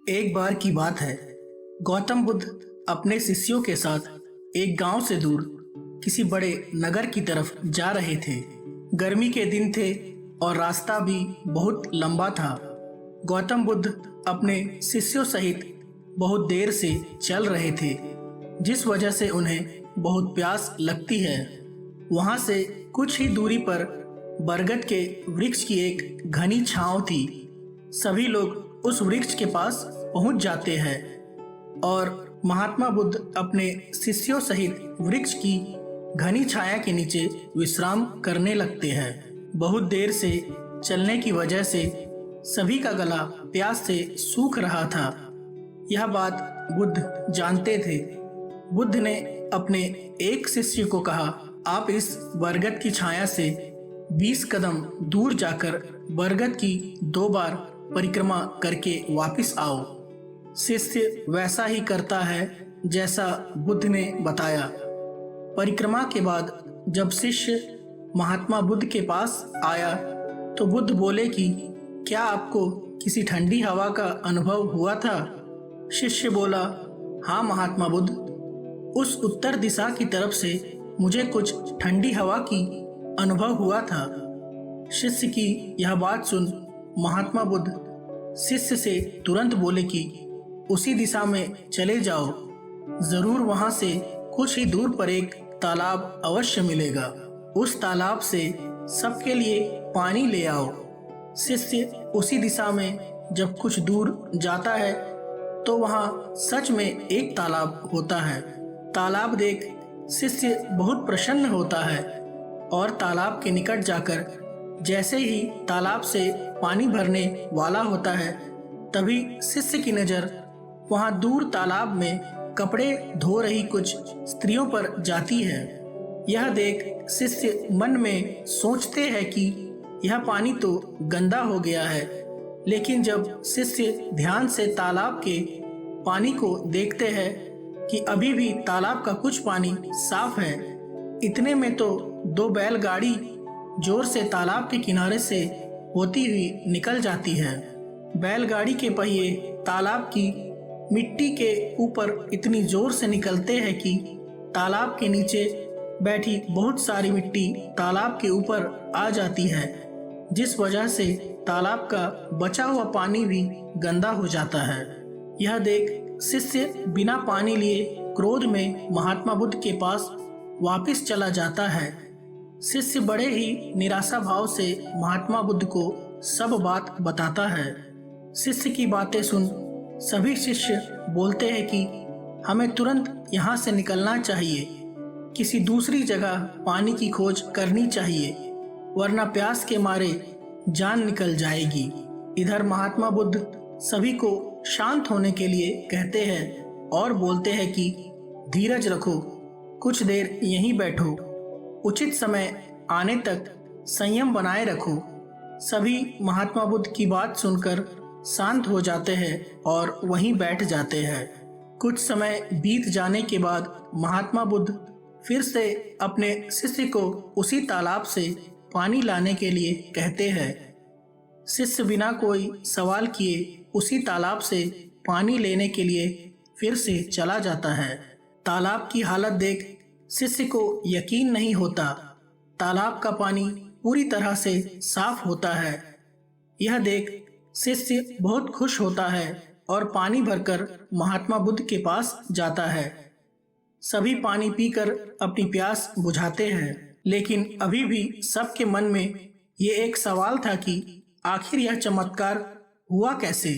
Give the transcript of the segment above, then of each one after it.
एक बार की बात है। गौतम बुद्ध अपने शिष्यों के साथ एक गांव से दूर किसी बड़े नगर की तरफ जा रहे थे। गर्मी के दिन थे और रास्ता भी बहुत लंबा था। गौतम बुद्ध अपने शिष्यों सहित बहुत देर से चल रहे थे, जिस वजह से उन्हें बहुत प्यास लगती है। वहां से कुछ ही दूरी पर बरगद के वृक्ष की एक घनी छांव थी। सभी लोग उस वृक्ष के पास पहुंच जाते हैं और महात्मा बुद्ध अपने शिष्यों सहित वृक्ष की घनी छाया के नीचे विश्राम करने लगते हैं। बहुत देर से चलने की वजह से सभी का गला प्यास से सूख रहा था। यह बात बुद्ध जानते थे। बुद्ध ने अपने एक शिष्य को कहा, आप इस बरगद की छाया से 20 कदम दूर जाकर बरगद की 2 बार परिक्रमा करके वापस आओ। शिष्य वैसा ही करता है जैसा बुद्ध ने बताया। परिक्रमा के बाद जब शिष्य महात्मा बुद्ध के पास आया तो बुद्ध बोले कि क्या आपको किसी ठंडी हवा का अनुभव हुआ था? शिष्य बोला, हाँ महात्मा बुद्ध, उस उत्तर दिशा की तरफ से मुझे कुछ ठंडी हवा की अनुभव हुआ था। शिष्य की यह बात सुन महात्मा बुद्ध शिष्य से तुरंत बोले कि उसी दिशा में चले जाओ, जरूर वहां से कुछ ही दूर पर एक तालाब अवश्य मिलेगा। उस तालाब से सबके लिए पानी ले आओ। शिष्य उसी दिशा में जब कुछ दूर जाता है तो वहां सच में एक तालाब होता है। तालाब देख शिष्य बहुत प्रसन्न होता है और तालाब के निकट जाकर जैसे ही तालाब से पानी भरने वाला होता है तभी शिष्य की नज़र वहां दूर तालाब में कपड़े धो रही कुछ स्त्रियों पर जाती है। यह देख शिष्य मन में सोचते हैं कि यह पानी तो गंदा हो गया है, लेकिन जब शिष्य ध्यान से तालाब के पानी को देखते हैं कि अभी भी तालाब का कुछ पानी साफ है। इतने में तो 2 बैलगाड़ी जोर से तालाब के किनारे से होती हुई निकल जाती है। बैलगाड़ी के पहिए तालाब की मिट्टी के ऊपर इतनी जोर से निकलते हैं कि तालाब के नीचे बैठी बहुत सारी मिट्टी तालाब के ऊपर आ जाती है, जिस वजह से तालाब का बचा हुआ पानी भी गंदा हो जाता है। यह देख शिष्य बिना पानी लिए क्रोध में महात्मा बुद्ध के पास वापस चला जाता है। शिष्य बड़े ही निराशा भाव से महात्मा बुद्ध को सब बात बताता है। शिष्य की बातें सुन सभी शिष्य बोलते हैं कि हमें तुरंत यहाँ से निकलना चाहिए, किसी दूसरी जगह पानी की खोज करनी चाहिए, वरना प्यास के मारे जान निकल जाएगी। इधर महात्मा बुद्ध सभी को शांत होने के लिए कहते हैं और बोलते हैं कि धीरज रखो, कुछ देर यहीं बैठो, उचित समय आने तक संयम बनाए रखो। सभी महात्मा बुद्ध की बात सुनकर शांत हो जाते हैं और वहीं बैठ जाते हैं। कुछ समय बीत जाने के बाद महात्मा बुद्ध फिर से अपने शिष्य को उसी तालाब से पानी लाने के लिए कहते हैं। शिष्य बिना कोई सवाल किए उसी तालाब से पानी लेने के लिए फिर से चला जाता है। तालाब की हालत देख शिष्य को यकीन नहीं होता। तालाब का पानी पूरी तरह से साफ होता है। यह देख शिष्य बहुत खुश होता है और पानी भरकर महात्मा बुद्ध के पास जाता है। सभी पानी पीकर अपनी प्यास बुझाते हैं, लेकिन अभी भी सबके मन में ये एक सवाल था कि आखिर यह चमत्कार हुआ कैसे?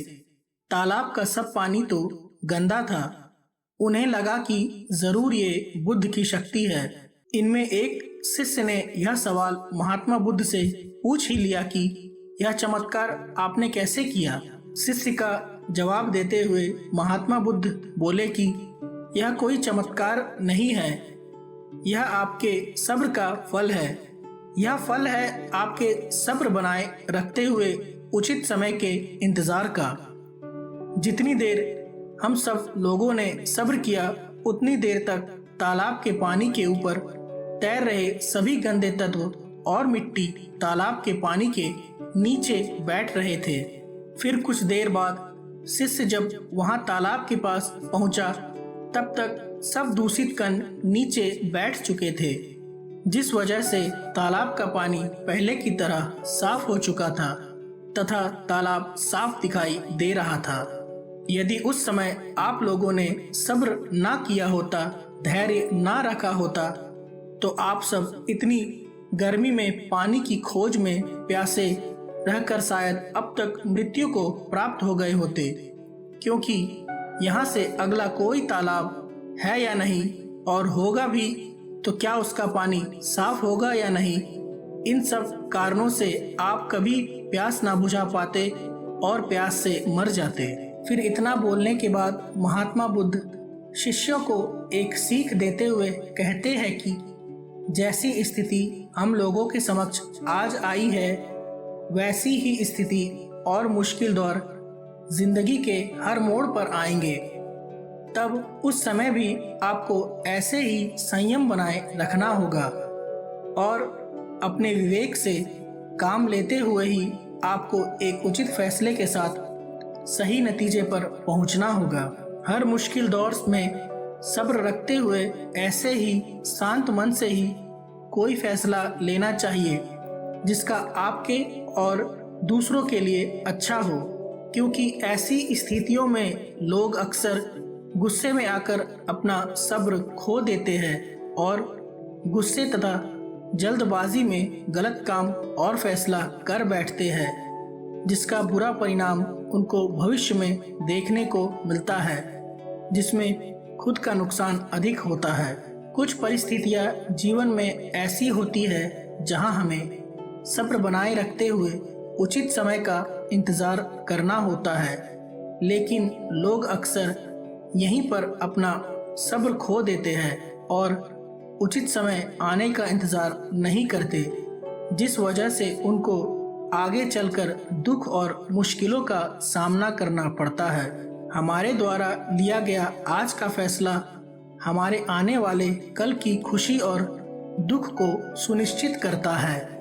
तालाब का सब पानी तो गंदा था। उन्हें लगा कि जरूर ये बुद्ध की शक्ति है। इनमें एक शिष्य ने यह सवाल महात्मा बुद्ध से पूछ ही लिया कि यह चमत्कार आपने कैसे किया? शिष्य का जवाब देते हुए महात्मा बुद्ध बोले कि यह कोई चमत्कार नहीं है, यह आपके सब्र का फल है। यह फल है आपके सब्र बनाए रखते हुए उचित समय के इंतजार का। जितनी देर हम सब लोगों ने सब्र किया, उतनी देर तक तालाब के पानी के ऊपर तैर रहे सभी गंदे तत्व और मिट्टी तालाब के पानी के नीचे बैठ रहे थे। फिर कुछ देर बाद शिष्य जब वहां तालाब के पास पहुंचा तब तक सब दूषित कण नीचे बैठ चुके थे, जिस वजह से तालाब का पानी पहले की तरह साफ हो चुका था तथा तालाब साफ दिखाई दे रहा था। यदि उस समय आप लोगों ने सब्र ना किया होता, धैर्य ना रखा होता, तो आप सब इतनी गर्मी में पानी की खोज में प्यासे रहकर शायद अब तक मृत्यु को प्राप्त हो गए होते, क्योंकि यहाँ से अगला कोई तालाब है या नहीं, और होगा भी तो क्या उसका पानी साफ होगा या नहीं। इन सब कारणों से आप कभी प्यास ना बुझा पाते और प्यास से मर जाते। फिर इतना बोलने के बाद महात्मा बुद्ध शिष्यों को एक सीख देते हुए कहते हैं कि जैसी स्थिति हम लोगों के समक्ष आज आई है, वैसी ही स्थिति और मुश्किल दौर जिंदगी के हर मोड़ पर आएंगे। तब उस समय भी आपको ऐसे ही संयम बनाए रखना होगा और अपने विवेक से काम लेते हुए ही आपको एक उचित फैसले के साथ सही नतीजे पर पहुंचना होगा। हर मुश्किल दौर में सब्र रखते हुए ऐसे ही शांत मन से ही कोई फैसला लेना चाहिए जिसका आपके और दूसरों के लिए अच्छा हो, क्योंकि ऐसी स्थितियों में लोग अक्सर गुस्से में आकर अपना सब्र खो देते हैं और गुस्से तथा जल्दबाजी में गलत काम और फैसला कर बैठते हैं, जिसका बुरा परिणाम उनको भविष्य में देखने को मिलता है, जिसमें खुद का नुकसान अधिक होता है। कुछ परिस्थितियां जीवन में ऐसी होती है जहां हमें सब्र बनाए रखते हुए उचित समय का इंतजार करना होता है, लेकिन लोग अक्सर यहीं पर अपना सब्र खो देते हैं और उचित समय आने का इंतजार नहीं करते, जिस वजह से उनको आगे चलकर दुख और मुश्किलों का सामना करना पड़ता है। हमारे द्वारा लिया गया आज का फैसला हमारे आने वाले कल की खुशी और दुख को सुनिश्चित करता है।